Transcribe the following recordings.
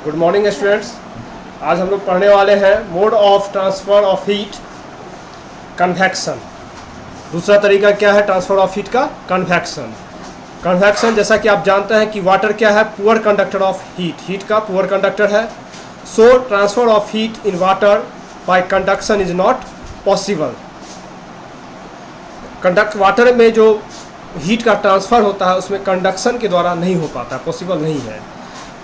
Good morning students. आज हम लोग पढ़ने वाले हैं mode of transfer of heat, convection. दूसरा तरीका क्या है ट्रांसफ़र ऑफ हीट का? कन्वेक्शन। कन्वेक्शन जैसा कि आप जानते हैं कि वाटर क्या है? Poor conductor of heat, heat का पुअर कंडक्टर है। So transfer of heat in water by conduction is not possible. Water में जो हीट का ट्रांसफ़र होता है उसमें कंडक्शन के द्वारा नहीं हो पाता, पॉसिबल नहीं है।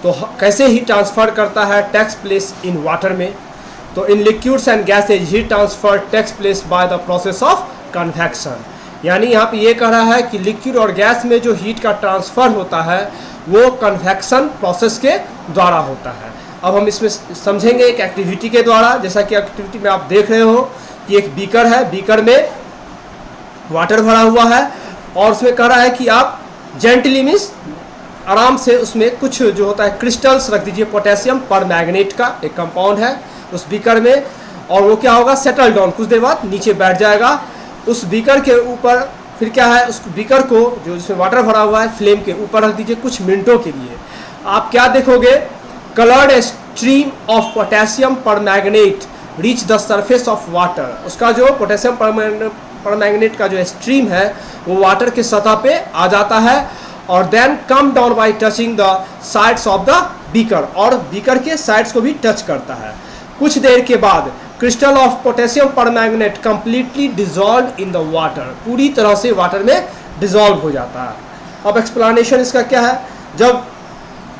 तो कैसे हीट ट्रांसफ़र करता है? टेक्स प्लेस इन वाटर में। तो in liquids and gases heat transfer takes place by the process of convection. यानी यहाँ पे ये कह रहा है कि लिक्विड और गैस में जो हीट का ट्रांसफ़र होता है वो कन्वेक्शन प्रोसेस के द्वारा होता है। अब हम इसमें समझेंगे एक एक्टिविटी के द्वारा। जैसा कि एक्टिविटी में आप देख रहे हो कि एक बीकर है, बीकर में वाटर भरा हुआ है और उसमें कह रहा है कि आप जेंटली मीन्स आराम से उसमें कुछ जो होता है क्रिस्टल्स रख दीजिए। पोटेशियम परमैंगनेट का एक कंपाउंड है उस बीकर में, और वो क्या होगा? सेटल डाउन, कुछ देर बाद नीचे बैठ जाएगा उस बीकर के ऊपर। फिर क्या है, उस बीकर को जो जिसमें वाटर भरा हुआ है फ्लेम के ऊपर रख दीजिए कुछ मिनटों के लिए। आप क्या देखोगे? Coloured stream of potassium permanganate reach the surface of water. उसका जो पोटेशियम परमैंगनेट का जो स्ट्रीम है वो वाटर के सतह पे आ जाता है और then come down by touching the sides of the beaker, और बीकर के साइड्स को भी टच करता है। कुछ देर के बाद crystal of potassium permanganate completely dissolve in the water, पूरी तरह से वाटर में डिजॉल्व हो जाता है। अब एक्सप्लेनेशन इसका क्या है? जब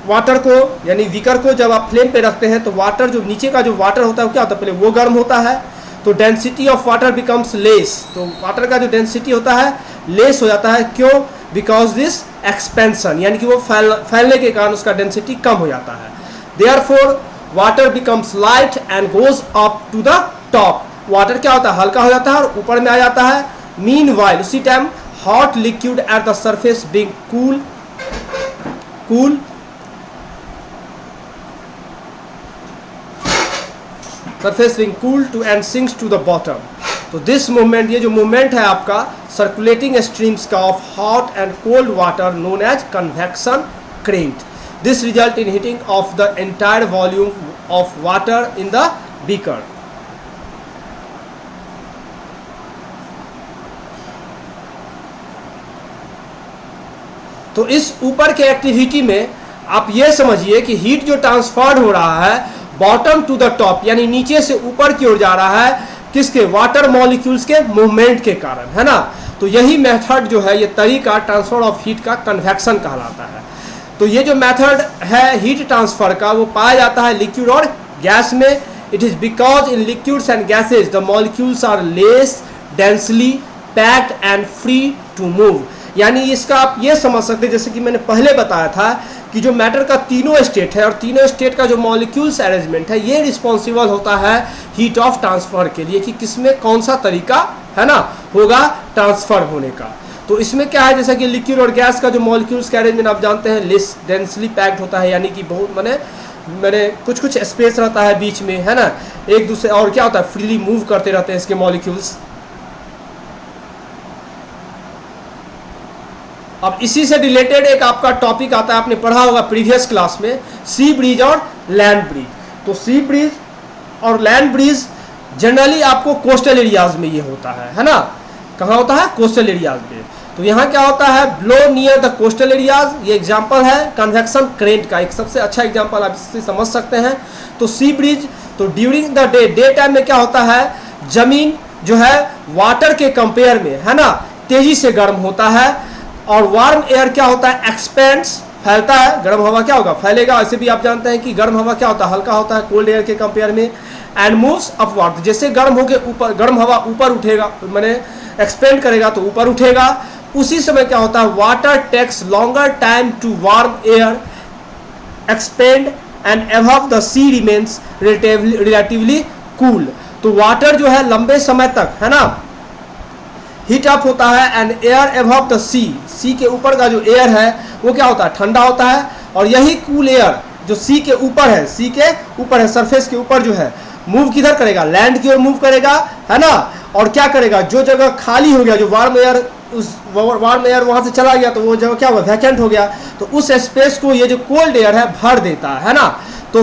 वाटर को यानी बीकर को जब आप फ्लेम पे रखते हैं तो वाटर जो नीचे का जो वाटर होता है वो क्या होता है? पहले वो गर्म होता है तो density of water becomes less. तो वाटर का जो डेंसिटी होता है लेस हो जाता है। क्यों? बिकॉज दिस एक्सपेंशन, यानी कि वो फैलने के कारण उसका डेंसिटी कम हो जाता है। Therefore water becomes light and goes up to the top. Water क्या होता है? हल्का हो जाता है और ऊपर में आ जाता है। मीनवाइल उसी time hot liquid at the surface being cool surface being cool to and sinks to the bottom. तो दिस मूवमेंट, ये जो मूवमेंट है आपका सर्कुलेटिंग स्ट्रीम्स का of hot and cold water known as convection current. This result in heating of the entire volume of water in the beaker. तो इस ऊपर के एक्टिविटी में आप ये समझिए कि हीट जो ट्रांसफर्ड हो रहा है बॉटम टू द टॉप, यानी नीचे से ऊपर की ओर जा रहा है, किसके? वाटर मॉलिक्यूल्स के मूवमेंट के कारण, है ना। तो यही मेथड जो है, ये तरीका ट्रांसफर ऑफ हीट का कन्वेक्शन कहलाता है। तो ये जो मेथड है हीट ट्रांसफर का वो पाया जाता है लिक्विड और गैस में। It is because in liquids and gases the molecules are less densely packed and free to move. यानी इसका आप ये समझ सकते हैं, जैसे कि मैंने पहले बताया था कि जो मैटर का तीनों स्टेट है और तीनों स्टेट का जो मॉलिक्यूल्स अरेंजमेंट है ये रिस्पॉन्सिबल होता है हीट ऑफ ट्रांसफर के लिए, कि किसमें कौन सा तरीका है ना होगा ट्रांसफर होने का। तो इसमें क्या है, जैसा कि लिक्विड और गैस का जो मॉलिक्यूल्स का अरेंजमेंट आप जानते हैं लेस डेंसली पैक्ड होता है, यानी कि बहुत मैंने कुछ स्पेस रहता है बीच में, है ना, एक दूसरे, और क्या होता है फ्रीली मूव करते रहते हैं इसके मॉलिक्यूल्स। अब इसी से रिलेटेड एक आपका टॉपिक आता है, आपने पढ़ा होगा प्रीवियस क्लास में, सी ब्रिज और लैंड ब्रिज। तो सी ब्रिज और लैंड ब्रिज जनरली आपको कोस्टल एरियाज में ये होता है ना। कहाँ होता है? कोस्टल एरियाज में। तो यहाँ क्या होता है? Blow near the coastal areas. ये एग्जाम्पल है कन्वेक्शन करेंट का, एक सबसे अच्छा एग्जाम्पल आप इससे समझ सकते हैं। तो सी ब्रिज, तो ड्यूरिंग द डे टाइम में क्या होता है? जमीन जो है वाटर के कंपेयर में, है ना, तेजी से गर्म होता है। और वार्म एयर क्या होता है? एक्सपेंड्स, फैलता है। गर्म हवा क्या होगा? फैलेगा। ऐसे भी आप जानते हैं कि गर्म हवा क्या होता है? हल्का होता है कोल्ड एयर के कंपेयर में। एंड मूव्स अपवर्ड, जैसे गर्म होके ऊपर, गर्म हवा ऊपर उठेगा, मैंने एक्सपेंड करेगा तो ऊपर उठेगा। उसी समय क्या होता है? Water takes longer time to warm air expand and above the sea remains relatively cool. तो वाटर जो है लंबे समय तक, है ना, हीट अप होता है एंड एयर अबव द सी के ऊपर का जो एयर है वो क्या होता है? ठंडा होता है। और यही कूल एयर जो सी के ऊपर है, सी के ऊपर है, सरफेस के ऊपर जो है, मूव किधर करेगा? लैंड की ओर मूव करेगा, है ना। और क्या करेगा? जो जगह खाली हो गया, जो वार्म एयर, उस वार्म एयर वहाँ से चला गया तो वो जगह क्या हुआ? वैकेंट हो गया। तो उस स्पेस को ये जो कोल्ड एयर है भर देता है ना। तो